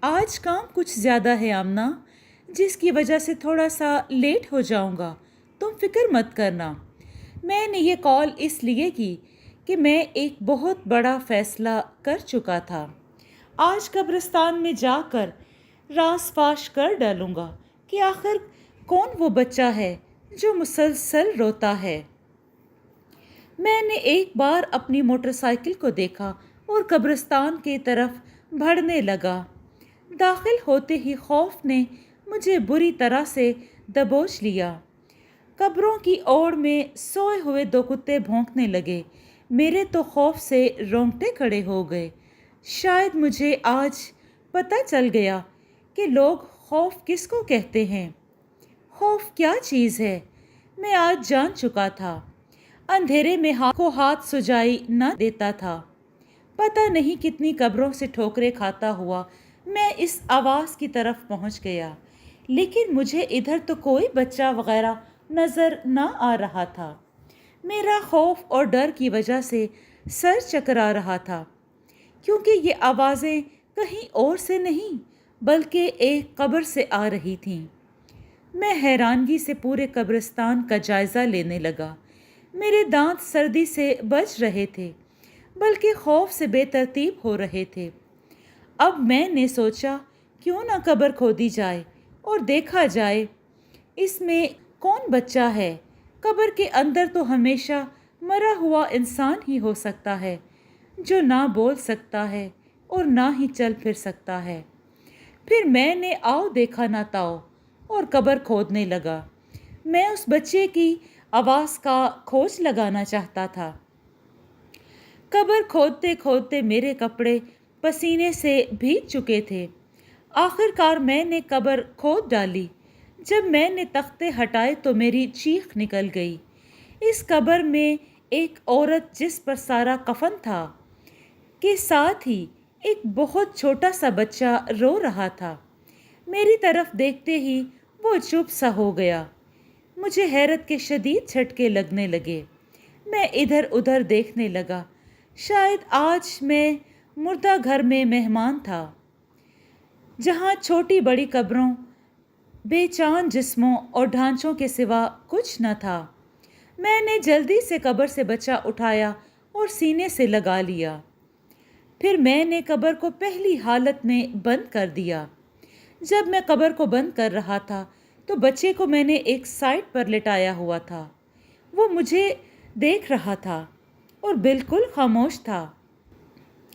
آج کام کچھ زیادہ ہے آمنہ، جس کی وجہ سے تھوڑا سا لیٹ ہو جاؤں گا۔ تم فکر مت کرنا۔ میں نے یہ کال اس لیے کی کہ میں ایک بہت بڑا فیصلہ کر چکا تھا۔ آج قبرستان میں جا کر راز فاش کر ڈالوں گا کہ آخر کون وہ بچہ ہے جو مسلسل روتا ہے۔ میں نے ایک بار اپنی موٹر سائیکل کو دیکھا اور قبرستان کی طرف بڑھنے لگا۔ داخل ہوتے ہی خوف نے مجھے بری طرح سے دبوچ لیا۔ قبروں کی اوڑ میں سوئے ہوئے دو کتے بھونکنے لگے۔ میرے تو خوف سے رونگٹے کھڑے ہو گئے۔ شاید مجھے آج پتہ چل گیا کہ لوگ خوف کس کو کہتے ہیں۔ خوف کیا چیز ہے میں آج جان چکا تھا۔ اندھیرے میں ہاتھ سجائی نہ دیتا تھا۔ پتہ نہیں کتنی قبروں سے ٹھوکریں کھاتا ہوا میں اس آواز کی طرف پہنچ گیا، لیکن مجھے ادھر تو کوئی بچہ وغیرہ نظر نہ آ رہا تھا۔ میرا خوف اور ڈر کی وجہ سے سر چکرا رہا تھا، کیونکہ یہ آوازیں کہیں اور سے نہیں بلکہ ایک قبر سے آ رہی تھیں۔ میں حیرانگی سے پورے قبرستان کا جائزہ لینے لگا۔ میرے دانت سردی سے بج رہے تھے بلکہ خوف سے بے ترتیب ہو رہے تھے۔ اب میں نے سوچا کیوں نہ قبر کھودی جائے اور دیکھا جائے اس میں کون بچہ ہے۔ قبر کے اندر تو ہمیشہ مرا ہوا انسان ہی ہو سکتا ہے جو نہ بول سکتا ہے اور نہ ہی چل پھر سکتا ہے۔ پھر میں نے آؤ دیکھا نہ تاؤ اور قبر کھودنے لگا۔ میں اس بچے کی آواز کا کھوج لگانا چاہتا تھا۔ قبر کھودتے کھودتے میرے کپڑے پسینے سے بھیگ چکے تھے۔ آخر کار میں نے قبر کھود ڈالی۔ جب میں نے تختے ہٹائے تو میری چیخ نکل گئی۔ اس قبر میں ایک عورت جس پر سارا کفن تھا کے ساتھ ہی ایک بہت چھوٹا سا بچہ رو رہا تھا۔ میری طرف دیکھتے ہی وہ چپ سا ہو گیا۔ مجھے حیرت کے شدید جھٹکے لگنے لگے۔ میں ادھر ادھر دیکھنے لگا۔ شاید آج میں مردہ گھر میں مہمان تھا، جہاں چھوٹی بڑی قبروں، بے جان جسموں اور ڈھانچوں کے سوا کچھ نہ تھا۔ میں نے جلدی سے قبر سے بچہ اٹھایا اور سینے سے لگا لیا۔ پھر میں نے قبر کو پہلی حالت میں بند کر دیا۔ جب میں قبر کو بند کر رہا تھا تو بچے کو میں نے ایک سائڈ پر لٹایا ہوا تھا۔ وہ مجھے دیکھ رہا تھا اور بالکل خاموش تھا۔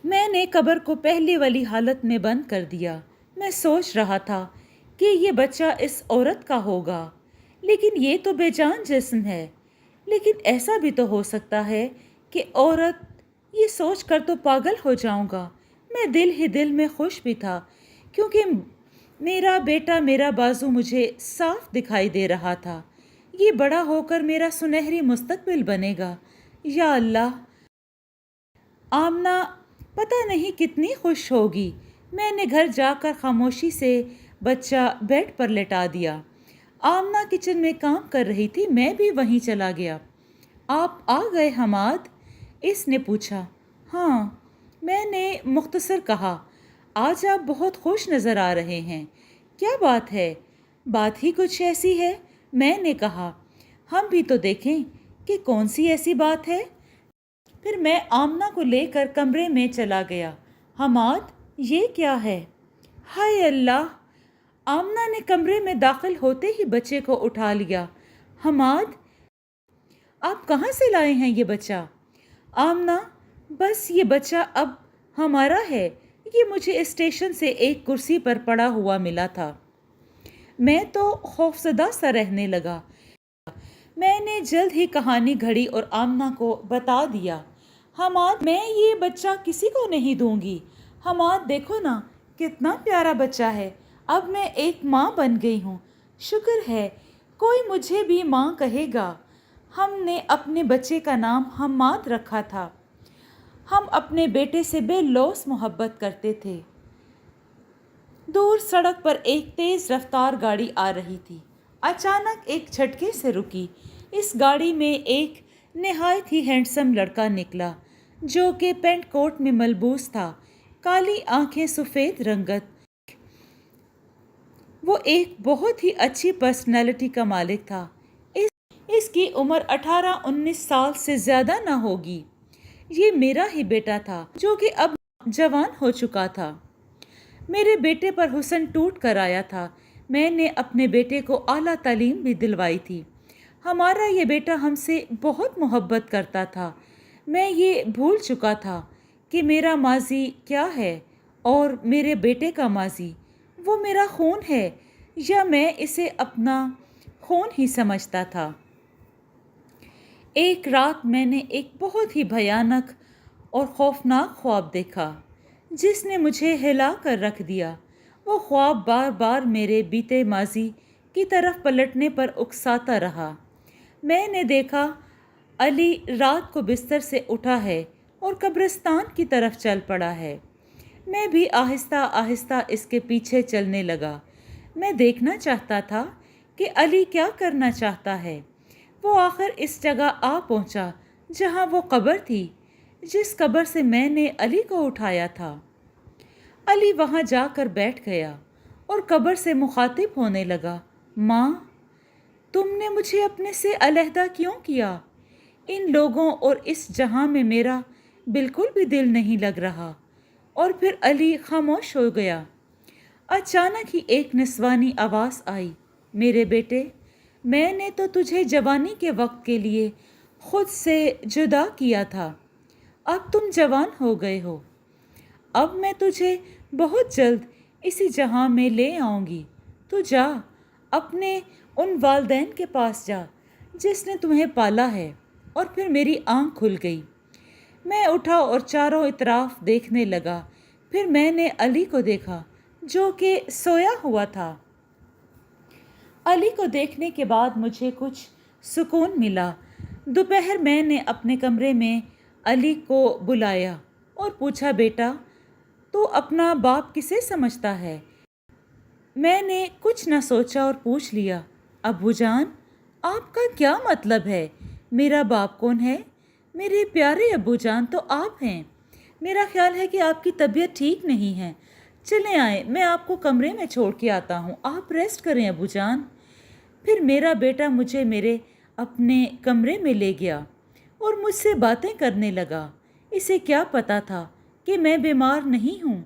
میں نے قبر کو پہلی والی حالت میں بند کر دیا۔ میں سوچ رہا تھا کہ یہ بچہ اس عورت کا ہوگا، لیکن یہ تو بے جان جسم ہے۔ لیکن ایسا بھی تو ہو سکتا ہے کہ عورت، یہ سوچ کر تو پاگل ہو جاؤں گا۔ میں دل ہی دل میں خوش بھی تھا، کیونکہ میرا بیٹا، میرا بازو مجھے صاف دکھائی دے رہا تھا۔ یہ بڑا ہو کر میرا سنہری مستقبل بنے گا۔ یا اللہ! آمنہ پتہ نہیں کتنی خوش ہوگی۔ میں نے گھر جا کر خاموشی سے بچہ بیڈ پر لٹا دیا۔ آمنہ کچن میں کام کر رہی تھی، میں بھی وہیں چلا گیا۔ آپ آ گئے حماد؟ اس نے پوچھا۔ ہاں، میں نے مختصر کہا۔ آج آپ بہت خوش نظر آ رہے ہیں، کیا بات ہے؟ بات ہی کچھ ایسی ہے، میں نے کہا۔ ہم بھی تو دیکھیں کہ کون سی ایسی بات ہے۔ پھر میں آمنہ کو لے کر کمرے میں چلا گیا۔ حماد، یہ کیا ہے؟ ہائے اللہ! آمنہ نے کمرے میں داخل ہوتے ہی بچے کو اٹھا لیا۔ حماد، آپ کہاں سے لائے ہیں یہ بچہ؟ آمنہ، بس یہ بچہ اب ہمارا ہے۔ یہ مجھے اسٹیشن سے ایک کرسی پر پڑا ہوا ملا تھا۔ میں تو خوفزدہ سا رہنے لگا۔ میں نے جلد ہی کہانی گھڑی اور آمنہ کو بتا دیا۔ حماد، میں یہ بچہ کسی کو نہیں دوں گی۔ حماد، دیکھو نا کتنا پیارا بچہ ہے۔ اب میں ایک ماں بن گئی ہوں۔ شکر ہے کوئی مجھے بھی ماں کہے گا۔ ہم نے اپنے بچے کا نام حماد رکھا تھا۔ ہم اپنے بیٹے سے بے لوث محبت کرتے تھے۔ دور سڑک پر ایک تیز رفتار گاڑی آ رہی تھی۔ اچانک ایک جھٹکے سے رکی۔ اس گاڑی میں ایک نہایت ہی ہینڈسم لڑکا نکلا، جو کہ پینٹ کوٹ میں ملبوس تھا، کالی آنکھیں، سفید رنگت، وہ ایک بہت ہی اچھی پرسنالٹی کا مالک تھا۔ اس کی عمر 18-19 سال سے زیادہ نہ ہوگی۔ یہ میرا ہی بیٹا تھا جو کہ اب جوان ہو چکا تھا۔ میرے بیٹے پر حسن ٹوٹ کر آیا تھا۔ میں نے اپنے بیٹے کو اعلیٰ تعلیم بھی دلوائی تھی۔ ہمارا یہ بیٹا ہم سے بہت محبت کرتا تھا۔ میں یہ بھول چکا تھا کہ میرا ماضی کیا ہے اور میرے بیٹے کا ماضی۔ وہ میرا خون ہے یا میں اسے اپنا خون ہی سمجھتا تھا۔ ایک رات میں نے ایک بہت ہی بھیانک اور خوفناک خواب دیکھا جس نے مجھے ہلا کر رکھ دیا۔ وہ خواب بار بار میرے بیتے ماضی کی طرف پلٹنے پر اکساتا رہا۔ میں نے دیکھا علی رات کو بستر سے اٹھا ہے اور قبرستان کی طرف چل پڑا ہے۔ میں بھی آہستہ آہستہ اس کے پیچھے چلنے لگا۔ میں دیکھنا چاہتا تھا کہ علی کیا کرنا چاہتا ہے۔ وہ آخر اس جگہ آ پہنچا جہاں وہ قبر تھی جس قبر سے میں نے علی کو اٹھایا تھا۔ علی وہاں جا کر بیٹھ گیا اور قبر سے مخاطب ہونے لگا، ماں، تم نے مجھے اپنے سے علیحدہ کیوں کیا؟ ان لوگوں اور اس جہاں میں میرا بالکل بھی دل نہیں لگ رہا۔ اور پھر علی خاموش ہو گیا۔ اچانک ہی ایک نسوانی آواز آئی، میرے بیٹے، میں نے تو تجھے جوانی کے وقت کے لیے خود سے جدا کیا تھا۔ اب تم جوان ہو گئے ہو۔ اب میں تجھے بہت جلد اسی جہاں میں لے آؤں گی۔ تو جا، اپنے ان والدین کے پاس جا جس نے تمہیں پالا ہے۔ اور پھر میری آنکھ کھل گئی۔ میں اٹھا اور چاروں اطراف دیکھنے لگا۔ پھر میں نے علی کو دیکھا جو کہ سویا ہوا تھا۔ علی کو دیکھنے کے بعد مجھے کچھ سکون ملا۔ دوپہر میں نے اپنے کمرے میں علی کو بلایا اور پوچھا، بیٹا، تو اپنا باپ کسے سمجھتا ہے؟ میں نے کچھ نہ سوچا اور پوچھ لیا، ابو جان، آپ کا کیا مطلب ہے؟ میرا باپ کون ہے؟ میرے پیارے ابو جان تو آپ ہیں۔ میرا خیال ہے کہ آپ کی طبیعت ٹھیک نہیں ہے۔ چلیں آئیں، میں آپ کو کمرے میں چھوڑ کے آتا ہوں، آپ ریسٹ کریں ابو جان۔ پھر میرا بیٹا مجھے میرے اپنے کمرے میں لے گیا اور مجھ سے باتیں کرنے لگا۔ اسے کیا پتا تھا کہ میں بیمار نہیں ہوں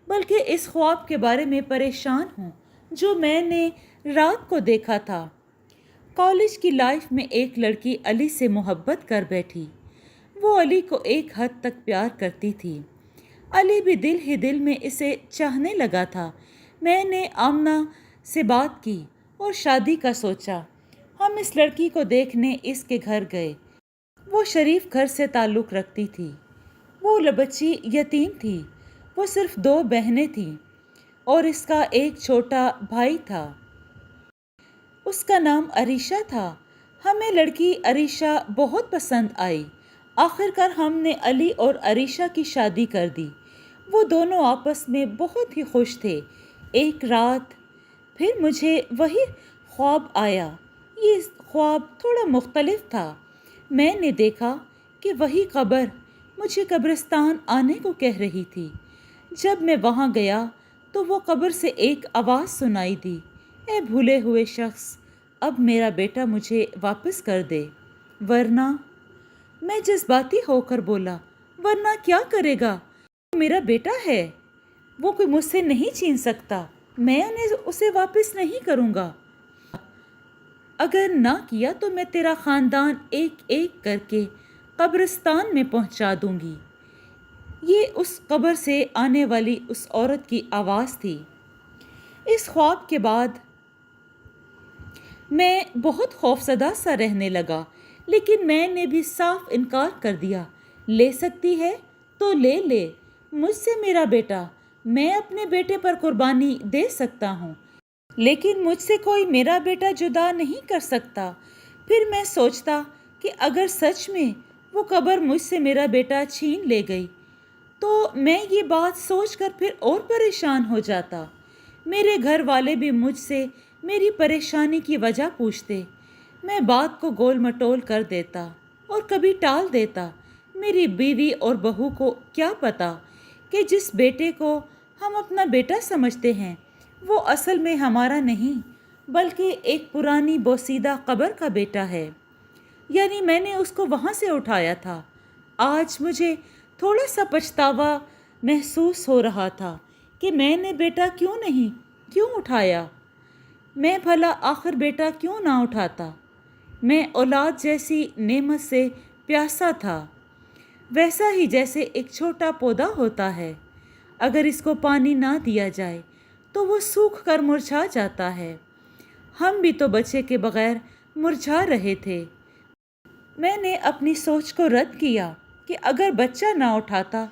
بلکہ اس خواب کے بارے میں پریشان ہوں جو میں نے رات کو دیکھا تھا۔ کالج کی لائف میں ایک لڑکی علی سے محبت کر بیٹھی۔ وہ علی کو ایک حد تک پیار کرتی تھی۔ علی بھی دل ہی دل میں اسے چاہنے لگا تھا۔ میں نے آمنہ سے بات کی اور شادی کا سوچا۔ ہم اس لڑکی کو دیکھنے اس کے گھر گئے۔ وہ شریف گھر سے تعلق رکھتی تھی۔ وہ بچی یتیم تھی۔ وہ صرف 2 بہنیں تھیں اور اس کا ایک چھوٹا بھائی تھا۔ اس کا نام عریشہ تھا۔ ہمیں لڑکی عریشہ بہت پسند آئی۔ آخر کار ہم نے علی اور عریشہ کی شادی کر دی۔ وہ دونوں آپس میں بہت ہی خوش تھے۔ ایک رات پھر مجھے وہی خواب آیا۔ یہ خواب تھوڑا مختلف تھا۔ میں نے دیکھا کہ وہی قبر مجھے قبرستان آنے کو کہہ رہی تھی۔ جب میں وہاں گیا تو وہ قبر سے ایک آواز سنائی دی، اے بھولے ہوئے شخص، اب میرا بیٹا مجھے واپس کر دے ورنہ… میں جذباتی ہو کر بولا، ورنہ کیا کرے گا؟ وہ میرا بیٹا ہے، وہ کوئی مجھ سے نہیں چھین سکتا۔ میں اسے واپس نہیں کروں گا۔ اگر نہ کیا تو میں تیرا خاندان ایک ایک کر کے قبرستان میں پہنچا دوں گی۔ یہ اس قبر سے آنے والی اس عورت کی آواز تھی۔ اس خواب کے بعد میں بہت خوفزدہ سا رہنے لگا، لیکن میں نے بھی صاف انکار کر دیا۔ لے سکتی ہے تو لے لے، مجھ سے میرا بیٹا، میں اپنے بیٹے پر قربانی دے سکتا ہوں، لیکن مجھ سے کوئی میرا بیٹا جدا نہیں کر سکتا۔ پھر میں سوچتا کہ اگر سچ میں وہ قبر مجھ سے میرا بیٹا چھین لے گئی تو میں یہ بات سوچ کر پھر اور پریشان ہو جاتا۔ میرے گھر والے بھی مجھ سے میری پریشانی کی وجہ پوچھتے۔ میں بات کو گول مٹول کر دیتا اور کبھی ٹال دیتا۔ میری بیوی اور بہو کو کیا پتا کہ جس بیٹے کو ہم اپنا بیٹا سمجھتے ہیں وہ اصل میں ہمارا نہیں بلکہ ایک پرانی بوسیدہ قبر کا بیٹا ہے، یعنی میں نے اس کو وہاں سے اٹھایا تھا۔ آج مجھے تھوڑا سا پچھتاوا محسوس ہو رہا تھا کہ میں نے بیٹا کیوں اٹھایا۔ میں بھلا آخر بیٹا کیوں نہ اٹھاتا؟ میں اولاد جیسی نعمت سے پیاسا تھا، ویسا ہی جیسے ایک چھوٹا پودا ہوتا ہے، اگر اس کو پانی نہ دیا جائے تو وہ سوکھ کر مرجھا جاتا ہے۔ ہم بھی تو بچے کے بغیر مرجھا رہے تھے۔ میں نے اپنی سوچ کو رد کیا کہ اگر بچہ نہ اٹھاتا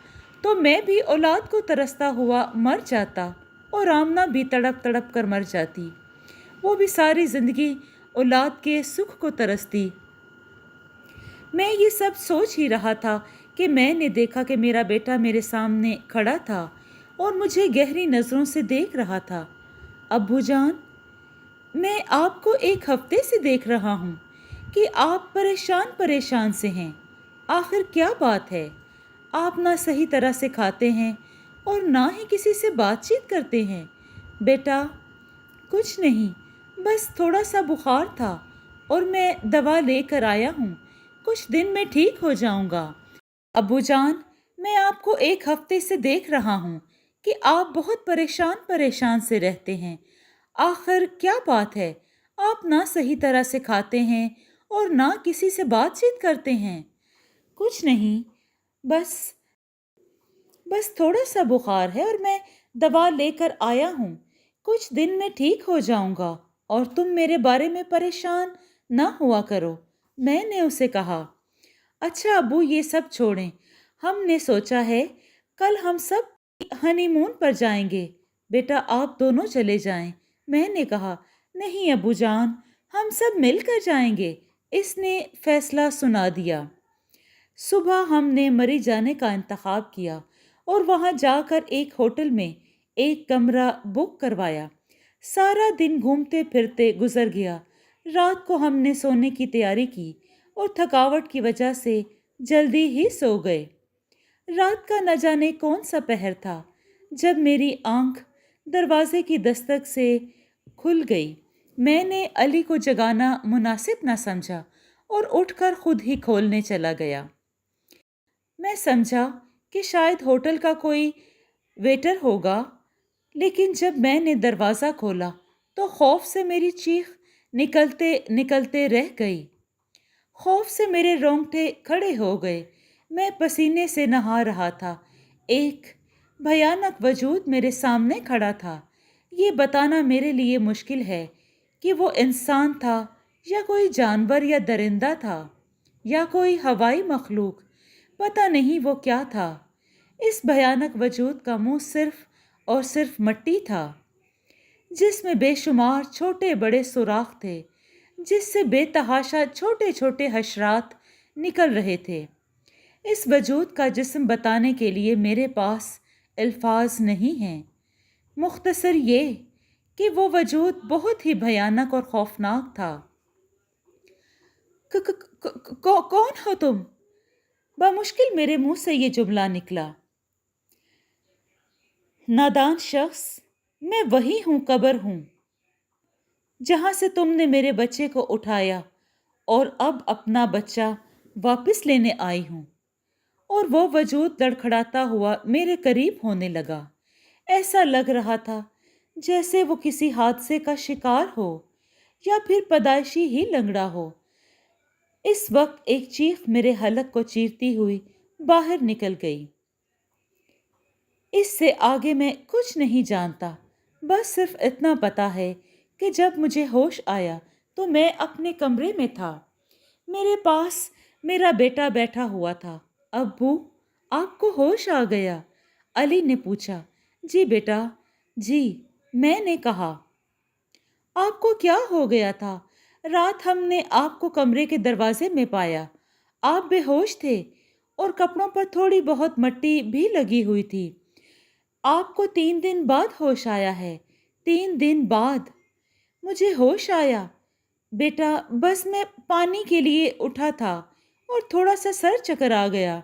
تو میں بھی اولاد کو ترستا ہوا مر جاتا، اور آمنہ بھی تڑپ تڑپ کر مر جاتی۔ وہ بھی ساری زندگی اولاد کے سکھ کو ترستی۔ میں یہ سب سوچ ہی رہا تھا کہ میں نے دیکھا کہ میرا بیٹا میرے سامنے کھڑا تھا اور مجھے گہری نظروں سے دیکھ رہا تھا۔ ابو جان، میں آپ کو ایک ہفتے سے دیکھ رہا ہوں کہ آپ پریشان سے ہیں۔ آخر کیا بات ہے؟ آپ نہ صحیح طرح سے کھاتے ہیں اور نہ ہی کسی سے بات چیت کرتے ہیں۔ بیٹا، کچھ نہیں، بس تھوڑا سا بخار تھا اور میں دوا لے کر آیا ہوں، کچھ دن میں ٹھیک ہو جاؤں گا۔ ابو جان، میں آپ کو ایک ہفتے سے دیکھ رہا ہوں کہ آپ بہت پریشان سے رہتے ہیں۔ آخر کیا بات ہے؟ آپ نہ صحیح طرح سے کھاتے ہیں اور نہ کسی سے بات چیت کرتے ہیں۔ کچھ نہیں، بس تھوڑا سا بخار ہے اور میں دوا لے کر آیا ہوں، کچھ دن میں ٹھیک ہو جاؤں گا، اور تم میرے بارے میں پریشان نہ ہوا کرو، میں نے اسے کہا۔ اچھا ابو، یہ سب چھوڑیں، ہم نے سوچا ہے کل ہم سب ہنی مون پر جائیں گے۔ بیٹا، آپ دونوں چلے جائیں، میں نے کہا۔ نہیں ابو جان، ہم سب مل کر جائیں گے، اس نے فیصلہ سنا دیا۔ صبح ہم نے مری جانے کا انتخاب کیا اور وہاں جا کر ایک ہوٹل میں ایک کمرہ بک کروایا۔ سارا دن گھومتے پھرتے گزر گیا۔ رات کو ہم نے سونے کی تیاری کی اور تھکاوٹ کی وجہ سے جلدی ہی سو گئے۔ رات کا نہ جانے کون سا پہر تھا جب میری آنکھ دروازے کی دستک سے کھل گئی۔ میں نے علی کو جگانا مناسب نہ سمجھا اور اٹھ کر خود ہی کھولنے چلا گیا۔ میں سمجھا کہ شاید ہوٹل کا کوئی ویٹر ہوگا، لیکن جب میں نے دروازہ کھولا تو خوف سے میری چیخ نکلتے رہ گئی۔ خوف سے میرے رونگٹے کھڑے ہو گئے۔ میں پسینے سے نہا رہا تھا۔ ایک بھیانک وجود میرے سامنے کھڑا تھا۔ یہ بتانا میرے لیے مشکل ہے کہ وہ انسان تھا یا کوئی جانور یا درندہ تھا یا کوئی ہوائی مخلوق، پتہ نہیں وہ کیا تھا۔ اس بھیانک وجود کا منہ صرف اور صرف مٹی تھا، جس میں بے شمار چھوٹے بڑے سوراخ تھے، جس سے بے تحاشا چھوٹے چھوٹے حشرات نکل رہے تھے۔ اس وجود کا جسم بتانے کے لیے میرے پاس الفاظ نہیں ہیں، مختصر یہ کہ وہ وجود بہت ہی بھیانک اور خوفناک تھا۔ کون ہو تم؟ بمشکل میرے منہ سے یہ جملہ نکلا۔ نادان شخص، میں وہی ہوں، قبر ہوں، جہاں سے تم نے میرے بچے کو اٹھایا، اور اب اپنا بچہ واپس لینے آئی ہوں۔ اور وہ وجود لڑکھڑاتا ہوا میرے قریب ہونے لگا۔ ایسا لگ رہا تھا جیسے وہ کسی حادثے کا شکار ہو یا پھر پیدائشی ہی لنگڑا ہو۔ اس وقت ایک چیخ میرے حلق کو چیرتی ہوئی باہر نکل گئی۔ اس سے آگے میں کچھ نہیں جانتا، بس صرف اتنا پتا ہے کہ جب مجھے ہوش آیا تو میں اپنے کمرے میں تھا۔ میرے پاس میرا بیٹا بیٹھا ہوا تھا۔ ابو، آپ کو ہوش آ گیا؟ علی نے پوچھا۔ جی بیٹا، جی، میں نے کہا۔ آپ کو کیا ہو گیا تھا؟ رات ہم نے آپ کو کمرے کے دروازے میں پایا، آپ بے ہوش تھے اور کپڑوں پر تھوڑی بہت مٹی بھی لگی ہوئی تھی۔ آپ کو 3 دن بعد ہوش آیا ہے۔ 3 دن بعد مجھے ہوش آیا بیٹا، بس میں پانی کے لیے اٹھا تھا اور تھوڑا سا سر چکر آ گیا،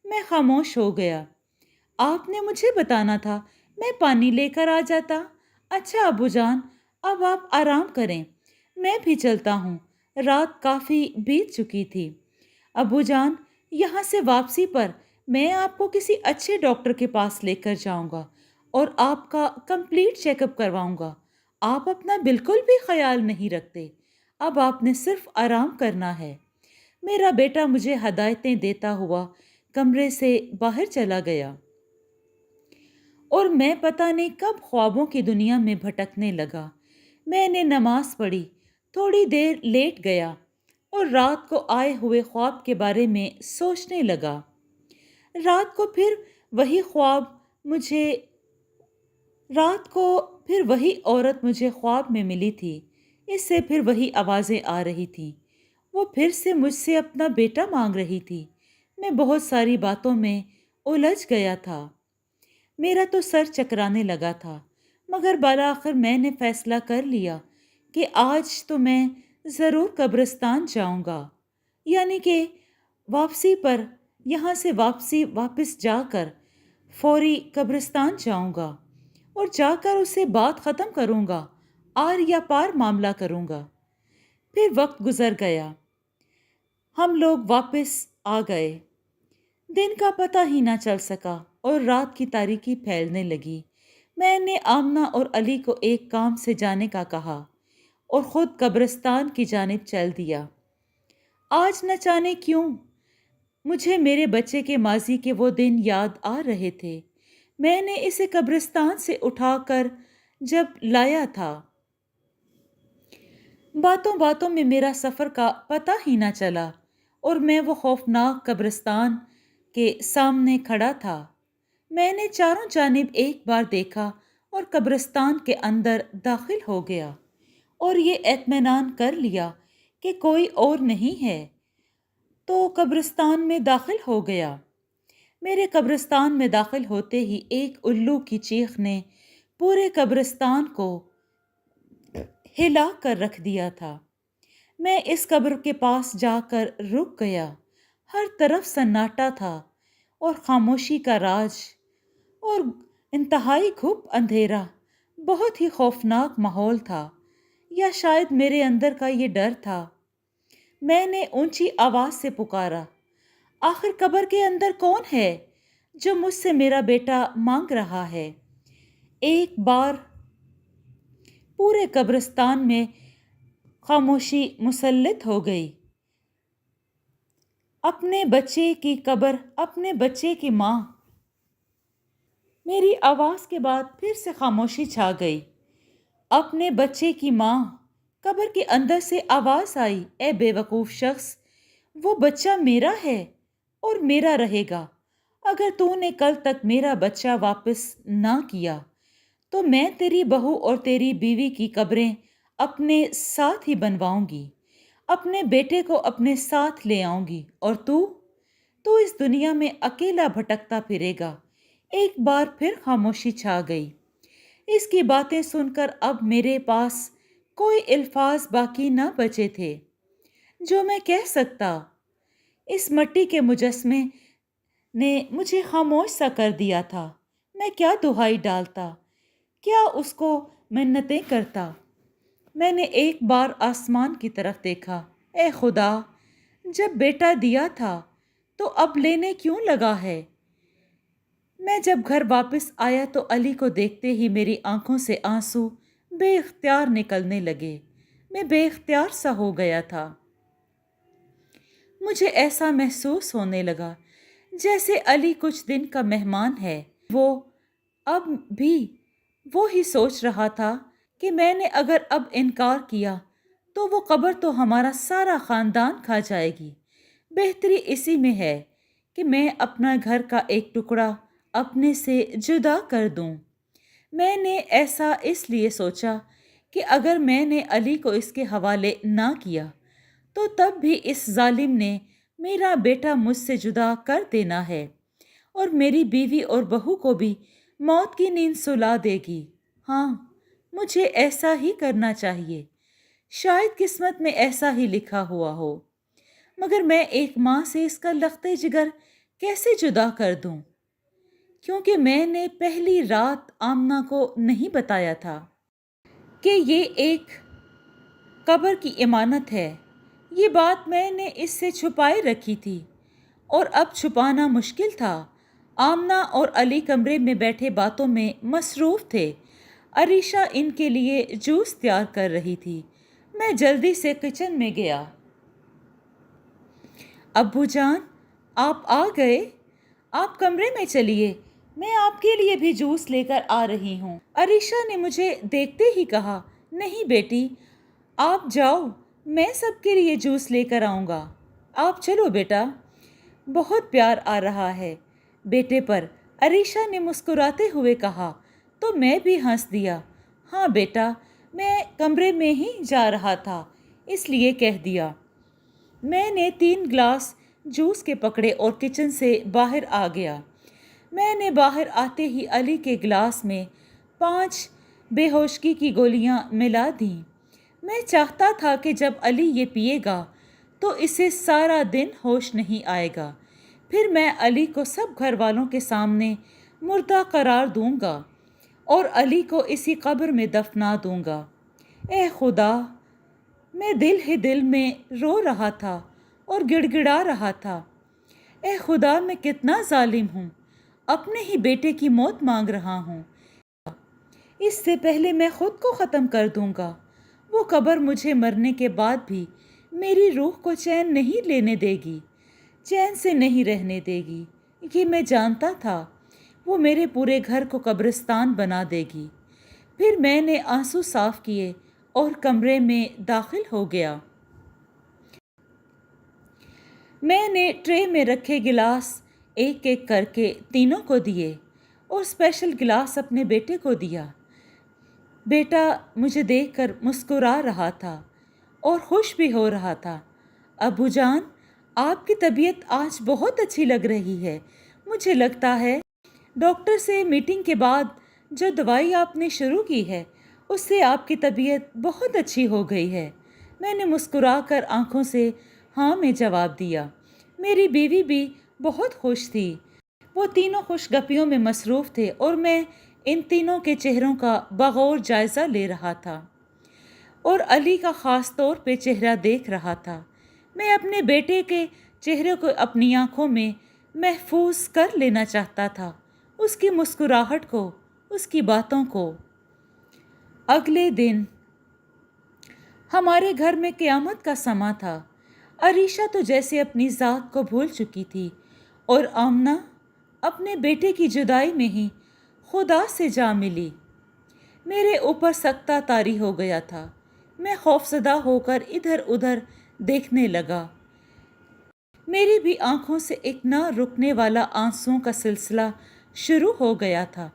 میں خاموش ہو گیا۔ آپ نے مجھے بتانا تھا، میں پانی لے کر آ جاتا، اچھا ابو جان، اب آپ آرام کریں، میں بھی چلتا ہوں، رات کافی بیت چکی تھی۔ ابو جان، یہاں سے واپسی پر میں آپ کو کسی اچھے ڈاکٹر کے پاس لے کر جاؤں گا اور آپ کا کمپلیٹ چیک اپ کرواؤں گا۔ آپ اپنا بالکل بھی خیال نہیں رکھتے، اب آپ نے صرف آرام کرنا ہے۔ میرا بیٹا مجھے ہدایتیں دیتا ہوا کمرے سے باہر چلا گیا اور میں پتہ نہیں کب خوابوں کی دنیا میں بھٹکنے لگا۔ میں نے نماز پڑھی، تھوڑی دیر لیٹ گیا اور رات کو آئے ہوئے خواب کے بارے میں سوچنے لگا۔ رات کو پھر وہی خواب مجھے رات کو پھر وہی عورت مجھے خواب میں ملی تھی، اس سے پھر وہی آوازیں آ رہی تھیں، وہ پھر سے مجھ سے اپنا بیٹا مانگ رہی تھی۔ میں بہت ساری باتوں میں الجھ گیا تھا، میرا تو سر چکرانے لگا تھا، مگر بالآخر میں نے فیصلہ کر لیا کہ آج تو میں ضرور قبرستان جاؤں گا، یعنی کہ واپسی پر یہاں سے واپس جا کر فوری قبرستان جاؤں گا اور جا کر اسے بات ختم کروں گا، آر یا پار معاملہ کروں گا۔ پھر وقت گزر گیا، ہم لوگ واپس آ گئے، دن کا پتہ ہی نہ چل سکا اور رات کی تاریکی پھیلنے لگی۔ میں نے آمنہ اور علی کو ایک کام سے جانے کا کہا اور خود قبرستان کی جانب چل دیا۔ آج نہ جانے کیوں مجھے میرے بچے کے ماضی کے وہ دن یاد آ رہے تھے۔ میں نے اسے قبرستان سے اٹھا کر جب لایا تھا، باتوں باتوں میں میرا سفر کا پتہ ہی نہ چلا اور میں وہ خوفناک قبرستان کے سامنے کھڑا تھا۔ میں نے چاروں جانب ایک بار دیکھا اور قبرستان کے اندر داخل ہو گیا اور یہ اطمینان کر لیا کہ کوئی اور نہیں ہے، تو قبرستان میں داخل ہو گیا۔ میرے قبرستان میں داخل ہوتے ہی ایک الو کی چیخ نے پورے قبرستان کو ہلا کر رکھ دیا تھا۔ میں اس قبر کے پاس جا کر رک گیا، ہر طرف سناٹا تھا اور خاموشی کا راج اور انتہائی گھپ اندھیرا، بہت ہی خوفناک ماحول تھا، یا شاید میرے اندر کا یہ ڈر تھا۔ میں نے اونچی آواز سے پکارا، آخر قبر کے اندر کون ہے جو مجھ سے میرا بیٹا مانگ رہا ہے؟ ایک بار پورے قبرستان میں خاموشی مسلط ہو گئی۔ اپنے بچے کی قبر، اپنے بچے کی ماں۔ میری آواز کے بعد پھر سے خاموشی چھا گئی۔ اپنے بچے کی ماں۔ قبر کے اندر سے آواز آئی، اے بے وقوف شخص، وہ بچہ میرا ہے اور میرا رہے گا۔ اگر تو نے کل تک میرا بچہ واپس نہ کیا تو میں تیری بہو اور تیری بیوی کی قبریں اپنے ساتھ ہی بنواؤں گی، اپنے بیٹے کو اپنے ساتھ لے آؤں گی، اور تو اس دنیا میں اکیلا بھٹکتا پھرے گا۔ ایک بار پھر خاموشی چھا گئی۔ اس کی باتیں سن کر اب میرے پاس کوئی الفاظ باقی نہ بچے تھے جو میں کہہ سکتا۔ اس مٹی کے مجسمے نے مجھے خاموش سا کر دیا تھا۔ میں کیا دہائی ڈالتا، کیا اس کو منتیں کرتا۔ میں نے ایک بار آسمان کی طرف دیکھا، اے خدا، جب بیٹا دیا تھا تو اب لینے کیوں لگا ہے؟ میں جب گھر واپس آیا تو علی کو دیکھتے ہی میری آنکھوں سے آنسو بے اختیار نکلنے لگے۔ میں بے اختیار سا ہو گیا تھا۔ مجھے ایسا محسوس ہونے لگا جیسے علی کچھ دن کا مہمان ہے۔ وہ اب بھی وہی سوچ رہا تھا کہ میں نے اگر اب انکار کیا تو وہ قبر تو ہمارا سارا خاندان کھا جائے گی۔ بہتری اسی میں ہے کہ میں اپنا گھر کا ایک ٹکڑا اپنے سے جدا کر دوں۔ میں نے ایسا اس لیے سوچا کہ اگر میں نے علی کو اس کے حوالے نہ کیا تو تب بھی اس ظالم نے میرا بیٹا مجھ سے جدا کر دینا ہے اور میری بیوی اور بہو کو بھی موت کی نیند سلا دے گی۔ ہاں، مجھے ایسا ہی کرنا چاہیے، شاید قسمت میں ایسا ہی لکھا ہوا ہو، مگر میں ایک ماں سے اس کا لخت جگر کیسے جدا کر دوں؟ کیونکہ میں نے پہلی رات آمنہ کو نہیں بتایا تھا۔ کہ یہ ایک قبر کی امانت ہے۔ یہ بات میں نے اس سے چھپائے رکھی تھی اور اب چھپانا مشکل تھا۔ آمنہ اور علی کمرے میں بیٹھے باتوں میں مصروف تھے۔ عریشہ ان کے لیے جوس تیار کر رہی تھی۔ میں جلدی سے کچن میں گیا۔ ابو جان، آپ آ گئے؟ آپ کمرے میں چلیے، میں آپ کے لیے بھی جوس لے کر آ رہی ہوں۔ عریشہ نے مجھے دیکھتے ہی کہا، نہیں بیٹی، آپ جاؤ، میں سب کے لیے جوس لے کر آؤں گا۔ آپ چلو بیٹا۔ بہت پیار آ رہا ہے بیٹے پر، عریشہ نے مسکراتے ہوئے کہا تو میں بھی ہنس دیا۔ ہاں بیٹا، میں کمرے میں ہی جا رہا تھا اس لیے کہہ دیا۔ میں نے 3 گلاس جوس کے پکڑے اور کچن سے باہر آ گیا۔ میں نے باہر آتے ہی علی کے گلاس میں 5 بے ہوشگی کی گولیاں ملا دیں۔ میں چاہتا تھا کہ جب علی یہ پیے گا تو اسے سارا دن ہوش نہیں آئے گا، پھر میں علی کو سب گھر والوں کے سامنے مردہ قرار دوں گا اور علی کو اسی قبر میں دفنا دوں گا۔ اے خدا، میں دل ہی دل میں رو رہا تھا اور گڑ گڑا رہا تھا۔ اے خدا، میں کتنا ظالم ہوں، اپنے ہی بیٹے کی موت مانگ رہا ہوں۔ اس سے پہلے میں خود کو ختم کر دوں گا۔ وہ قبر مجھے مرنے کے بعد بھی میری روح کو چین نہیں لینے دے گی، چین سے نہیں رہنے دے گی۔ یہ میں جانتا تھا۔ وہ میرے پورے گھر کو قبرستان بنا دے گی۔ پھر میں نے آنسو صاف کیے اور کمرے میں داخل ہو گیا۔ میں نے ٹرے میں رکھے گلاس ایک ایک کر کے تینوں کو دیے اور اسپیشل گلاس اپنے بیٹے کو دیا۔ بیٹا مجھے دیکھ کر مسکرا رہا تھا اور خوش بھی ہو رہا تھا۔ ابو جان، آپ کی طبیعت آج بہت اچھی لگ رہی ہے۔ مجھے لگتا ہے ڈاکٹر سے میٹنگ کے بعد جو دوائی آپ نے شروع کی ہے اس سے آپ کی طبیعت بہت اچھی ہو گئی ہے۔ میں نے مسکرا کر آنکھوں سے ہاں میں جواب دیا۔ میری بیوی بھی بہت خوش تھی۔ وہ تینوں خوش گپیوں میں مصروف تھے اور میں ان تینوں کے چہروں کا بغور جائزہ لے رہا تھا اور علی کا خاص طور پہ چہرہ دیکھ رہا تھا۔ میں اپنے بیٹے کے چہرے کو اپنی آنکھوں میں محفوظ کر لینا چاہتا تھا، اس کی مسکراہٹ کو، اس کی باتوں کو۔ اگلے دن ہمارے گھر میں قیامت کا سماں تھا۔ عریشہ تو جیسے اپنی ذات کو بھول چکی تھی اور آمنہ اپنے بیٹے کی جدائی میں ہی خدا سے جا ملی۔ میرے اوپر سکتہ طاری ہو گیا تھا۔ میں خوفزدہ ہو کر ادھر ادھر دیکھنے لگا۔ میری بھی آنکھوں سے ایک نہ رکنے والا آنسوؤں کا سلسلہ شروع ہو گیا تھا۔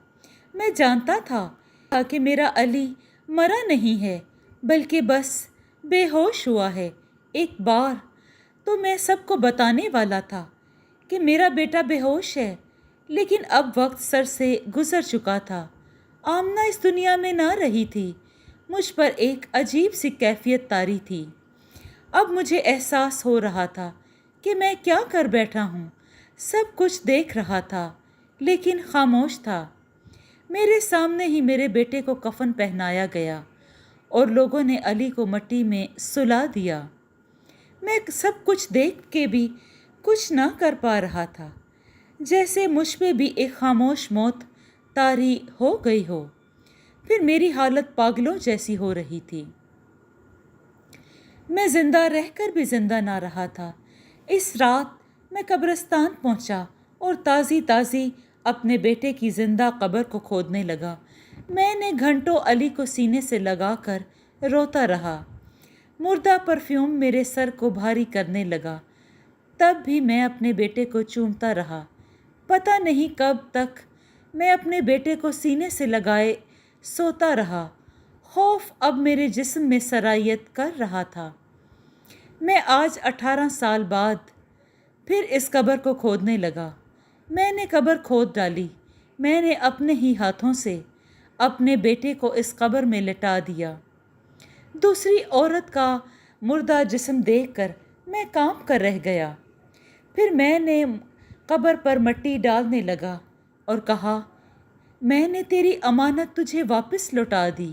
میں جانتا تھا کہ میرا علی مرا نہیں ہے بلکہ بس بے ہوش ہوا ہے۔ ایک بار تو میں سب کو بتانے والا تھا کہ میرا بیٹا بے ہوش ہے، لیکن اب وقت سر سے گزر چکا تھا۔ آمنہ اس دنیا میں نہ رہی تھی۔ مجھ پر ایک عجیب سی کیفیت طاری تھی۔ اب مجھے احساس ہو رہا تھا کہ میں کیا کر بیٹھا ہوں۔ سب کچھ دیکھ رہا تھا لیکن خاموش تھا۔ میرے سامنے ہی میرے بیٹے کو کفن پہنایا گیا اور لوگوں نے علی کو مٹی میں سلا دیا۔ میں سب کچھ دیکھ کے بھی کچھ نہ کر پا رہا تھا، جیسے مجھ پہ بھی ایک خاموش موت طاری ہو گئی ہو۔ پھر میری حالت پاگلوں جیسی ہو رہی تھی۔ میں زندہ رہ کر بھی زندہ نہ رہا تھا۔ اس رات میں قبرستان پہنچا اور تازی تازی اپنے بیٹے کی زندہ قبر کو کھودنے لگا۔ میں نے گھنٹوں علی کو سینے سے لگا کر روتا رہا۔ مردہ پرفیوم میرے سر کو بھاری کرنے لگا۔ تب بھی میں اپنے بیٹے کو چومتا رہا۔ پتہ نہیں کب تک میں اپنے بیٹے کو سینے سے لگائے سوتا رہا۔ خوف اب میرے جسم میں سرایت کر رہا تھا۔ میں آج 18 سال بعد پھر اس قبر کو کھودنے لگا۔ میں نے قبر کھود ڈالی۔ میں نے اپنے ہی ہاتھوں سے اپنے بیٹے کو اس قبر میں لٹا دیا۔ دوسری عورت کا مردہ جسم دیکھ کر میں کانپ کر رہ گیا۔ پھر میں نے قبر پر مٹی ڈالنے لگا اور کہا، میں نے تیری امانت تجھے واپس لوٹا دی۔